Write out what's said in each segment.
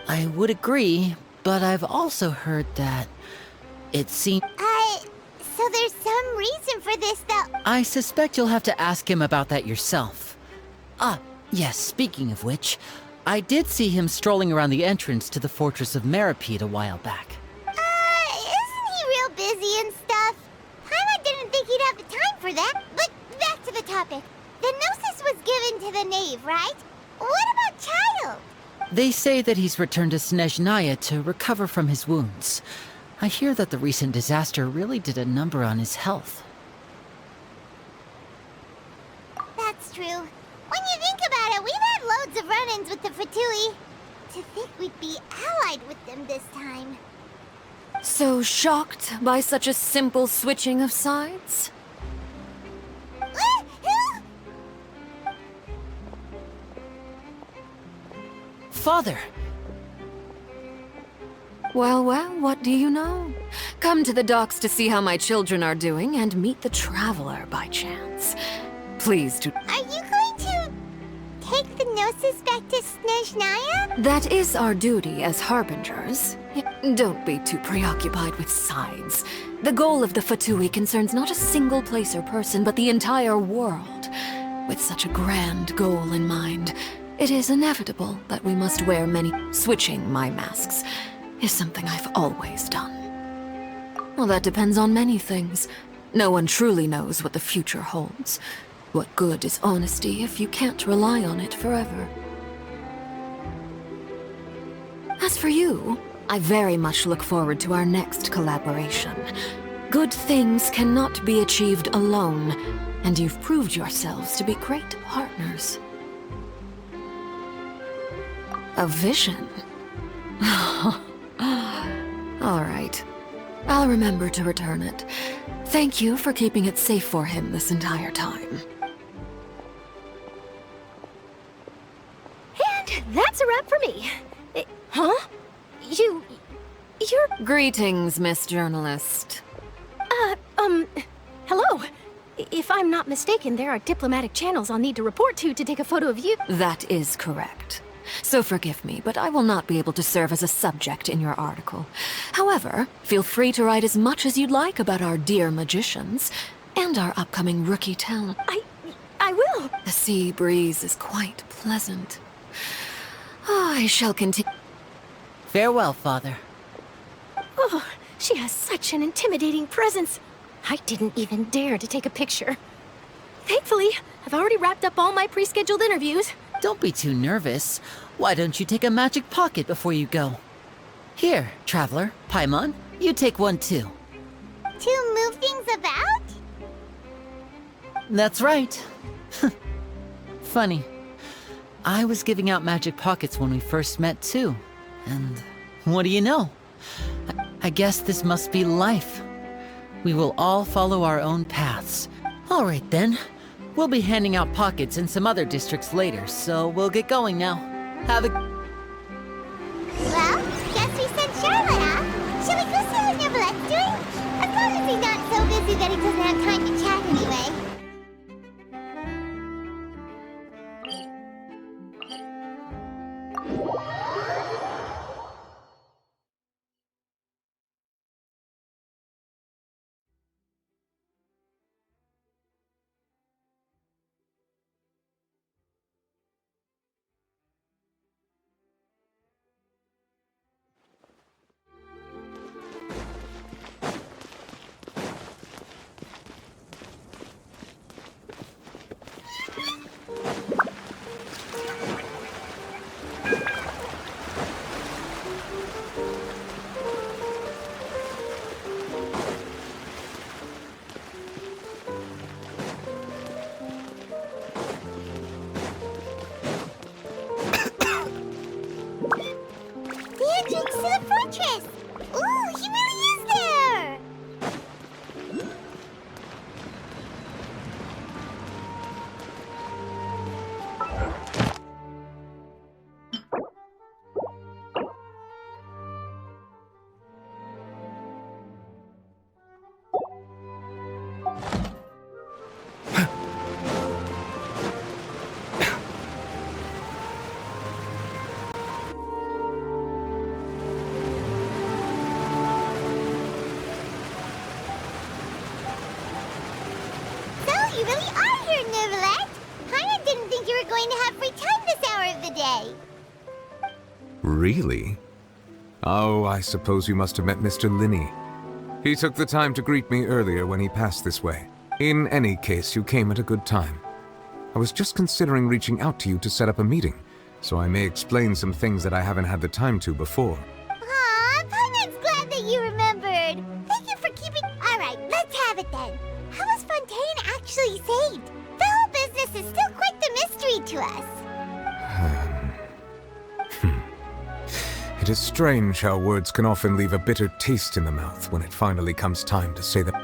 I would agree, but I've also heard that it seems... So there's some reason for this, though. I suspect you'll have to ask him about that yourself. Ah, yes, speaking of which, I did see him strolling around the entrance to the Fortress of Meripede a while back. Isn't he real busy and stuff? Paimon didn't think he'd have the time for that. But back to the topic. The Gnosis was given to the knave, right? What about Child? They say that he's returned to Snezhnaya to recover from his wounds. I hear that the recent disaster really did a number on his health. That's true. When you think about it, we've had loads of run-ins with the Fatui. To think we'd be allied with them this time. So shocked by such a simple switching of sides? Father! Well, what do you know? Come to the docks to see how my children are doing and meet the Traveler by chance. Please do. Are you going to take the Gnosis back to Snezhnaya? That is our duty as Harbingers. Don't be too preoccupied with sides. The goal of the Fatui concerns not a single place or person, but the entire world. With such a grand goal in mind, it is inevitable that we must wear many... Switching my masks is something I've always done. Well, that depends on many things. No one truly knows what the future holds. What good is honesty if you can't rely on it forever? As for you, I very much look forward to our next collaboration. Good things cannot be achieved alone, and you've proved yourselves to be great partners. A vision? All right. I'll remember to return it. Thank you for keeping it safe for him this entire time. And that's a wrap for me. Huh? You're... Greetings, Miss Journalist. Hello. If I'm not mistaken, there are diplomatic channels I'll need to report to take a photo of you. That is correct. So forgive me, but I will not be able to serve as a subject in your article. However, feel free to write as much as you'd like about our dear magicians and our upcoming rookie talent. I will. The sea breeze is quite pleasant. Oh, I shall continue. Farewell, Father. Oh, she has such an intimidating presence. I didn't even dare to take a picture. Thankfully, I've already wrapped up all my pre-scheduled interviews. Don't be too nervous. Why don't you take a magic pocket before you go? Here, Traveler, Paimon, you take one too. To move things about? That's right. Funny. I was giving out magic pockets when we first met too. And what do you know? I guess this must be life. We will all follow our own paths. All right then. We'll be handing out pockets in some other districts later, so we'll get going now. Have a... Well, guess we sent Charlotte off. Shall we go see how Neverlette's doing? As long as he's not so busy that he doesn't have time to chat anyway. Entrance to the fortress! Ooh, he really is there! today. Really? Oh, I suppose you must have met Mr. Linney. He took the time to greet me earlier when he passed this way. In any case, you came at a good time. I was just considering reaching out to you to set up a meeting, so I may explain some things that I haven't had the time to before. Aw, Paimon's glad that you remembered. Thank you for keeping... Alright, let's have it then. How was Fontaine actually saved? The whole business is still quite the mystery to us. It is strange how words can often leave a bitter taste in the mouth when it finally comes time to say them.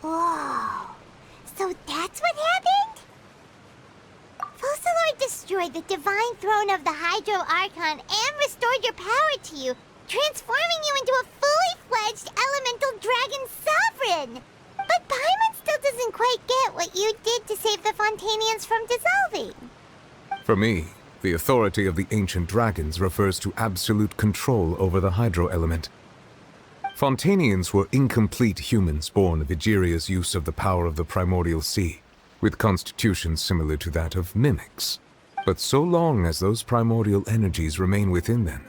Whoa. So that's what happened? Focalor destroyed the divine throne of the Hydro Archon and restored your power to you, transforming you into a fully fledged elemental dragon sovereign. But Paimon still doesn't quite get what you did to save the Fontanians from dissolving. For me, the authority of the ancient dragons refers to absolute control over the hydro element. Fontanians were incomplete humans born of Egeria's use of the power of the primordial sea, with constitutions similar to that of mimics. But so long as those primordial energies remain within them,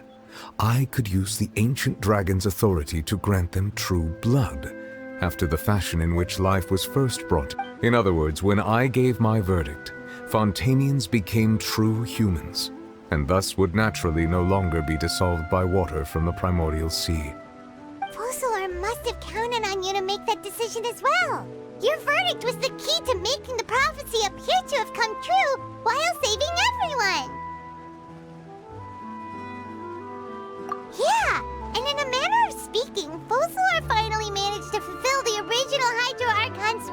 I could use the ancient dragon's authority to grant them true blood, after the fashion in which life was first brought. In other words, when I gave my verdict, Fontanians became true humans, and thus would naturally no longer be dissolved by water from the primordial sea. Focalor must have counted on you to make that decision as well. Your verdict was the key to making the prophecy appear to have come true while saving everyone. Yeah, and in a manner of speaking, Focalor finally managed to fulfill the original Hydro Archon's...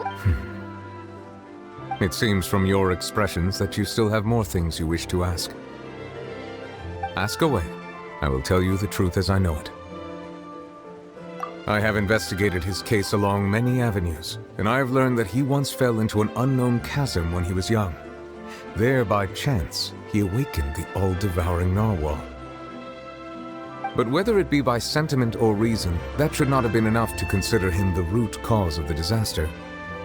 It seems from your expressions that you still have more things you wish to ask. Ask away. I will tell you the truth as I know it. I have investigated his case along many avenues, and I have learned that he once fell into an unknown chasm when he was young. There, by chance, he awakened the all-devouring narwhal. But whether it be by sentiment or reason, that should not have been enough to consider him the root cause of the disaster.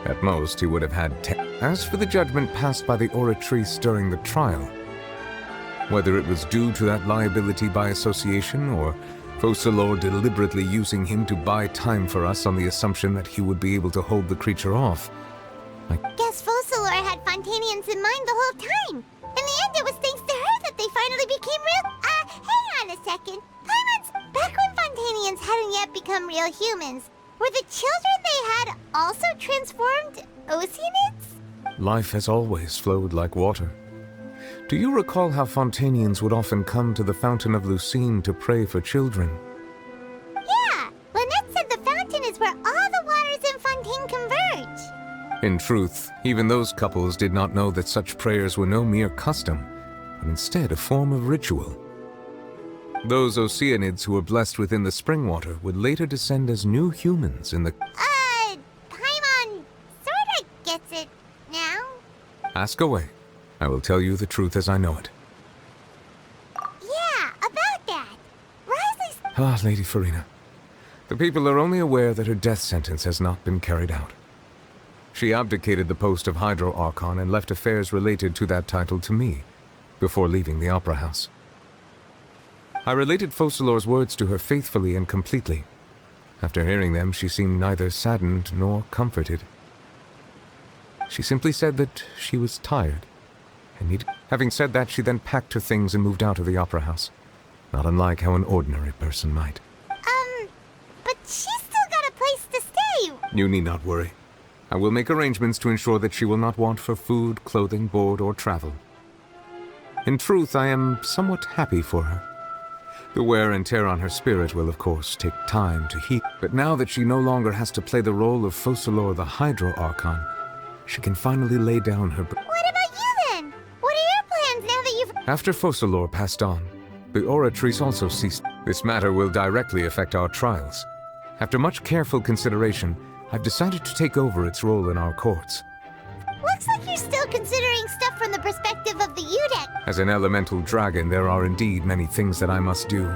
At most, he would have had 10. As for the judgment passed by the Oratrice during the trial, whether it was due to that liability by association, or Focalor deliberately using him to buy time for us on the assumption that he would be able to hold the creature off, Guess Focalor had Fontanians in mind the whole time. In the end, it was thanks to her that they finally became real... hang on a second. Paimons, back when Fontanians hadn't yet become real humans, were the children they had also transformed Oceanids? life has always flowed like water. Do you recall how Fontanians would often come to the Fountain of Lucine to pray for children? Yeah, Lynette said the fountain is where all the waters in Fontaine converge. In truth, even those couples did not know that such prayers were no mere custom, but instead a form of ritual. Those Oceanids who were blessed within the spring water would later descend as new humans in the... Paimon sorta gets it now. Ask away. I will tell you the truth as I know it. Yeah, about that. Risley's... Ah, Lady Farina. The people are only aware that her death sentence has not been carried out. She abdicated the post of Hydro Archon and left affairs related to that title to me, before leaving the Opera House. I related Focalor's words to her faithfully and completely. After hearing them, she seemed neither saddened nor comforted. She simply said that she was tired, and needed... Having said that, she then packed her things and moved out of the Opera House, not unlike how an ordinary person might. But she's still got a place to stay. You need not worry. I will make arrangements to ensure that she will not want for food, clothing, board, or travel. In truth, I am somewhat happy for her. The wear and tear on her spirit will, of course, take time to heal, but now that she no longer has to play the role of Focalor the Hydro Archon, she can finally lay down her... What about you then? What are your plans now that you've... After Focalor passed on, the Oratrice also ceased. This matter will directly affect our trials. After much careful consideration, I've decided to take over its role in our courts. Looks like you're still considering stuff from the perspective of the UDEC. As an elemental dragon, there are indeed many things that I must do.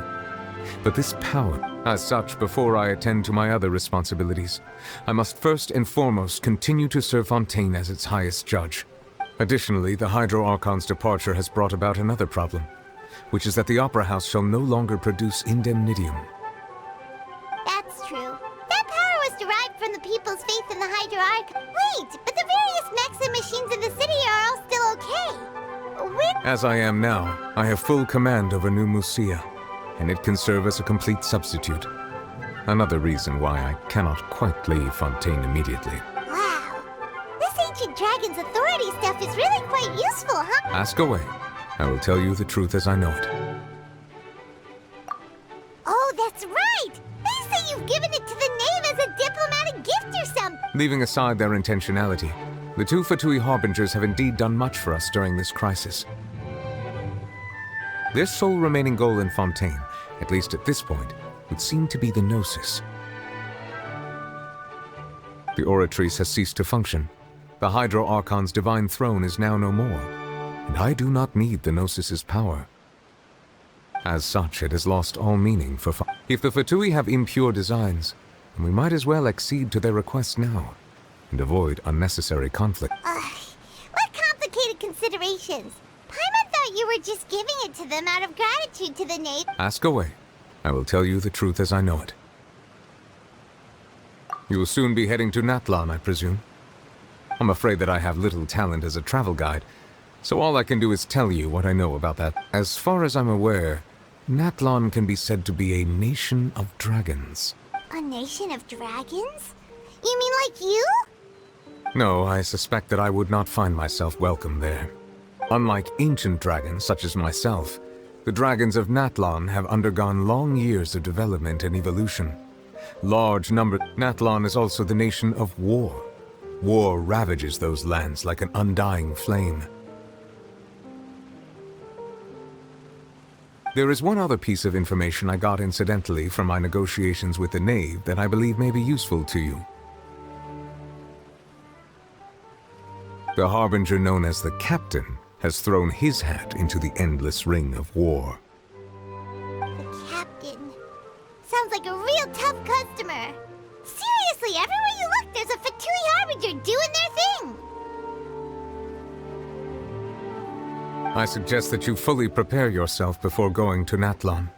But this power, as such, before I attend to my other responsibilities, I must first and foremost continue to serve Fontaine as its highest judge. Additionally, the Hydro Archon's departure has brought about another problem, which is that the Opera House shall no longer produce indemnitium. That's true. That power was derived from the people's faith in the Hydro Arc. Wait, but the various mechs and machines in the city are all still okay. As I am now, I have full command over New Musia, and it can serve as a complete substitute. Another reason why I cannot quite leave Fontaine immediately. Wow. This ancient dragon's authority stuff is really quite useful, huh? Ask away. I will tell you the truth as I know it. Oh, that's right! They say you've given it to the knave as a diplomatic gift or something. Leaving aside their intentionality, the two Fatui Harbingers have indeed done much for us during this crisis. Their sole remaining goal in Fontaine, at least at this point, would seem to be the Gnosis. The Oratrice has ceased to function. The Hydro Archon's divine throne is now no more, and I do not need the Gnosis's power. As such, it has lost all meaning for If the Fatui have impure designs, then we might as well accede to their request now, and avoid unnecessary conflict. What complicated considerations? Paimon thought you were just giving it to them out of gratitude to the knave. Ask away. I will tell you the truth as I know it. You will soon be heading to Natlan, I presume? I'm afraid that I have little talent as a travel guide, so all I can do is tell you what I know about that. As far as I'm aware, Natlan can be said to be a nation of dragons. A nation of dragons? You mean like you? No, I suspect that I would not find myself welcome there. Unlike ancient dragons such as myself, the dragons of Natlan have undergone long years of development and evolution. Large number. Natlan is also the nation of war. War ravages those lands like an undying flame. There is one other piece of information I got incidentally from my negotiations with the Knave that I believe may be useful to you. The Harbinger known as the Captain has thrown his hat into the endless ring of war. The captain. Sounds like a real tough customer. Seriously, everywhere you look, there's a Fatui Harbinger doing their thing. I suggest that you fully prepare yourself before going to Natlan.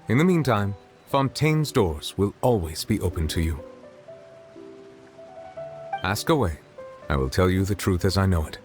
In the meantime, Fontaine's doors will always be open to you. Ask away. I will tell you the truth as I know it.